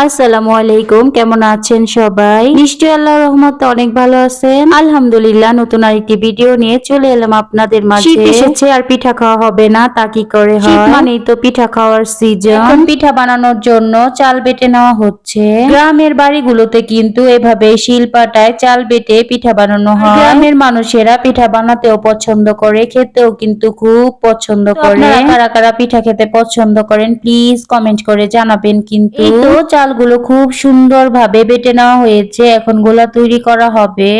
আসসালামু আলাইকুম, কেমন আছেন সবাই? নিশ্চয়ই আল্লাহর রহমতে অনেক ভালো আছেন। আলহামদুলিল্লাহ, নতুন আরেকটি ভিডিও নিয়ে চলে এলাম আপনাদের মাঝে। শীত এসেছে আর পিঠা খাওয়া হবে না, তা কি করে হয়? শীত মানেই তো পিঠা খাওয়ার সিজন। এখন পিঠা বানানোর জন্য চাল বেটে নেওয়া হচ্ছে। গ্রামের বাড়িগুলোতে কিন্তু এভাবে শিলপাটায় চাল বেটে পিঠা বানানো হয়। গ্রামের মানুষেরা পিঠা বানাতেও পছন্দ করে, খেতেও কিন্তু খুব পছন্দ করে। আপনারা কারা কারা পিঠা খেতে পছন্দ করেন প্লিজ কমেন্ট করে জানাবেন। কিন্তু এই তো চালগুলো খুব সুন্দরভাবে বেটে নেওয়া হয়েছে, এখন গোলা তৈরি করা হবে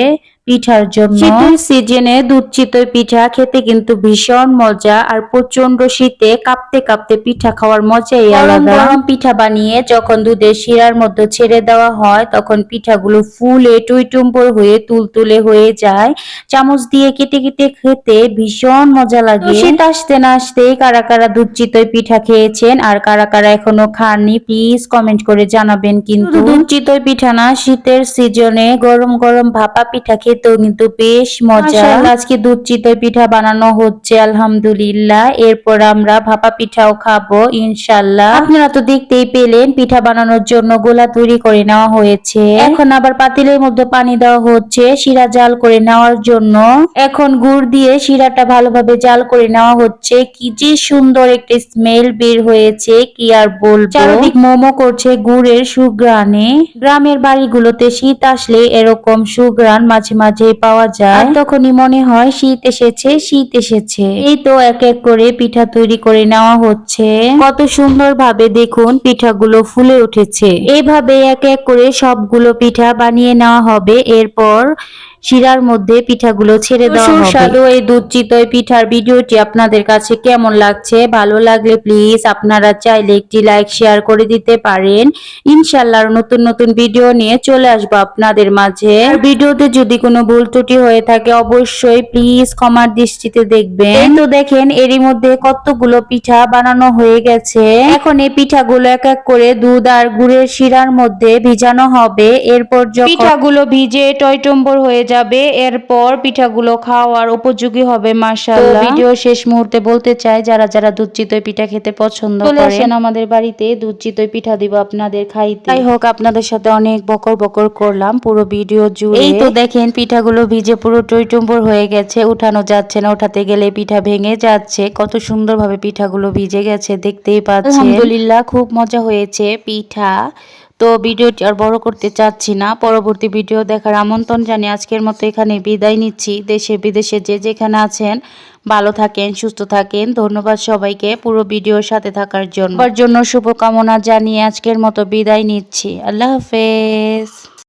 পিঠার জন্য। শীতের সিজনে দুধ চিতই পিঠা খেতে কিন্তু ভীষণ মজা, আর প্রচন্ড শীতে কাঁপতে কাঁপতে পিঠা খাওয়ার মজাই আলাদা। গরম পিঠা বানিয়ে যখন দুধের শিরার মধ্যে ছেড়ে দেওয়া হয় তখন পিঠাগুলো ফুলে টইটুম্বর হয়ে তুলতুলে হয়ে যায়। চামচ দিয়ে কেটে কেটে খেতে ভীষণ মজা লাগে। শীত আসতে না আসতেই কারা কারা দুধ চিতই পিঠা খেয়েছেন আর কারা কারা এখনো খাননি প্লিজ কমেন্ট করে জানাবেন। কিন্তু দুধ চিতই পিঠা না, শীতের সিজনে গরম গরম ভাপা পিঠা খেতেও কিন্তু বেশ মজা। আজকে দুধ চিতই পিঠা বানানো হচ্ছে আলহামদুলিল্লাহ, এরপর আমরা ভাপা পিঠাও খাবো ইনশাল্লাহ। আপনারা তো দেখতেই পেলেন পিঠা বানানোর জন্য গোলা তৈরি করে নেওয়া হয়েছে। এখন আবার পাতিলের মধ্যে পানি দেওয়া হচ্ছে শিরা জাল করে নেওয়ার জন্য। এখন গুড় দিয়ে শিরাটা ভালোভাবে জাল করে নেওয়া হচ্ছে। কি যে সুন্দর একটা স্মেল বের হয়েছে কি আর বলবো। চারদিক মোমো করছে গুড়ের সুঘ্রাণে। গ্রামের বাড়িগুলোতে শীত আসলে এরকম সুঘ্রাণ মাঝে মাঝে পাওয়া যায়, তখনই মনে হয় শীত এসেছে শীত এসেছে। এই তো এক এক করে পিঠা তৈরি করে নেওয়া হচ্ছে। কত সুন্দর ভাবে দেখুন পিঠাগুলো ফুলে উঠেছে। এইভাবে এক এক করে সবগুলো পিঠা বানিয়ে নেওয়া হবে, এরপর শিরার মধ্যে পিঠাগুলো ছেড়ে দেওয়া হবে। সুস্বাদু এই দুধ চিতই পিঠার ভিডিওটি আপনাদের কাছে কেমন লাগছে? ভালো লাগলে প্লিজ আপনারা চাইলে একটি লাইক শেয়ার করে দিতে পারেন। ইনশাআল্লাহ নতুন নতুন ভিডিও নিয়ে চলে আসবো আপনাদের মাঝে। আর ভিডিওতে যদি কোনো ভুল ত্রুটি হয়ে থাকে অবশ্যই প্লিজ ক্ষমার দৃষ্টিতে দেখবেন। এই তো দেখেন এরই মধ্যে কতগুলো পিঠা বানানো হয়ে গেছে। এখন এই পিঠাগুলো এক এক করে দুধ আর গুড়ের শিরার মধ্যে ভিজানো হবে। এরপর যখন পিঠাগুলো ভিজে টইটম্বর হয়ে যাবে এরপর পিঠাগুলো খাওয়ার উপযোগী হবে মাশাআল্লাহ। ভিডিও শেষ মুহূর্তে বলতে চাই যারা যারা দুধ চিতই পিঠা খেতে পছন্দ করেন চলে আসেন আমাদের বাড়িতে, দুধ চিতই পিঠা দিব আপনাদের খাইতে। যাই হোক আপনাদের সাথে অনেক বকর বকর করলাম পুরো ভিডিও জুড়ে। এই তো দেখেন পিঠাগুলো ভিজে পুরো টইটম্বর হয়ে গেছে, উঠানো যাচ্ছে না, উঠাতে গেলে পিঠা ভেঙে যাচ্ছে। কত সুন্দরভাবে পিঠাগুলো ভিজে গেছে দেখতেই পাচ্ছেন। আলহামদুলিল্লাহ খুব মজা হয়েছে পিঠা। তো ভিডিওটি আর বড় করতে চাচ্ছি না, পরবর্তী ভিডিও দেখার আমন্ত্রণ জানিয়ে আজকের মতো এখানে বিদায় নিচ্ছি। দেশে বিদেশে যে যেখানে আছেন ভালো থাকেন সুস্থ থাকেন। ধন্যবাদ সবাইকে পুরো ভিডিওর সাথে থাকার জন্য। শুভকামনা জানিয়ে আজকের মতো বিদায় নিচ্ছি। আল্লাহ হাফেজ।